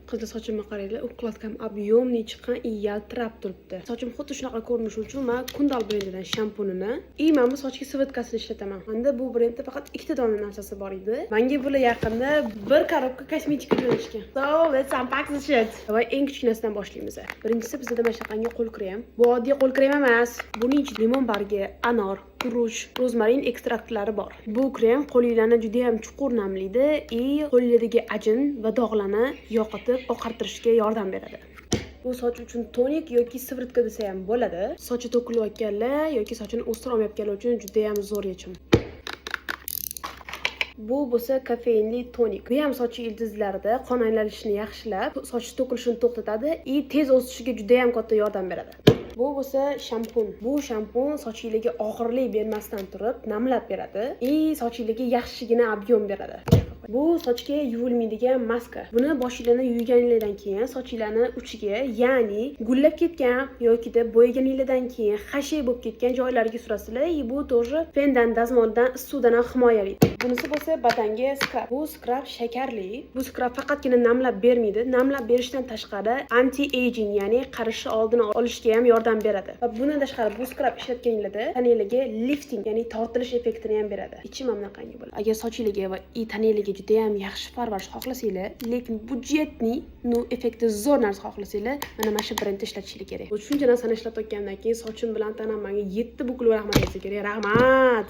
Qizlar sochimni qaranglar, укладкам объемный chiqqan, yaltirab turibdi. Sochim xuddi shunaqa ko'rinishi uchun men Kundal brendidan shampunini, men bu sochga svitkasini ishlataman. Menda bu brendda faqat 2 ta dona narsasi bor edi. Menga bular yaqinda bir korobka kosmetika jo'natishgan. So, let's unpack this shit. Va eng kichkinasidan boshlaymiz. Birinchisi bizda mana shaqangi qo'l krem. Bu oddiy qo'l krem emas. Buning ichida limon bargi, anor, guruch, rozmarin ekstraktlari bor. Bu krem qo'linglarni juda ham chuqur namlaydi va qo'linglardagi ajin va dog'larni yo'qotib, oqartirishga yordam beradi. Bu soch uchun tonik yoki sivritka desa ham bo'ladi. Sochi to'kilayotganlar yoki sochini o'stira olmayotganlar uchun juda ham zo'r yechim. Bu bo'lsa kofeinli tonik. Bu ham soch ildizlarida qon aylanishini yaxshilab, soch to'kilishini to'xtatadi va tez o'sishiga juda ham katta yordam beradi. Bu bo'lsa shampun. Bu shampun sochingizga og'irlik bermasdan turib, namlab beradi va sochingizga yaxshigina ob'yom beradi. Bu sochga yuvilmaydigan maska. Buni boshingizni yuvganingizdan keyin sochingizning uchiga, ya'ni gullab ketgan yoki da bo'yaganingizdan keyin xashay bo'lib ketgan joylariga surasizlar. Bu to'g'ri fendan, dazmoldan, suvdan himoyalaydi. Bunisi bo'lsa badanga skrab. Bu skrab shakarli. Bu skrab faqatgina namlab bermaydi, namlab berishdan tashqari anti-aging, ya'ni qarishni oldini olishga ham yordam beradi. Va bundan tashqari bu skrab ishlatganingizda tanangizga lifting, ya'ni tortilish effektini ham beradi. Ichim ham bunaqangi bo'ladi. Agar sochingizga va tanangizga juda ham yaxshi parvarish xohlasanglar, lekin budjetning effekti zo'r narsa xohlasanglar, mana shu brendni ishlatishingiz kerak. Bu shuncha narsani ishlatayotgandan keyin sochim bilan tanam menga 7 bukilib rahmat aytsa kerak. Rahmat.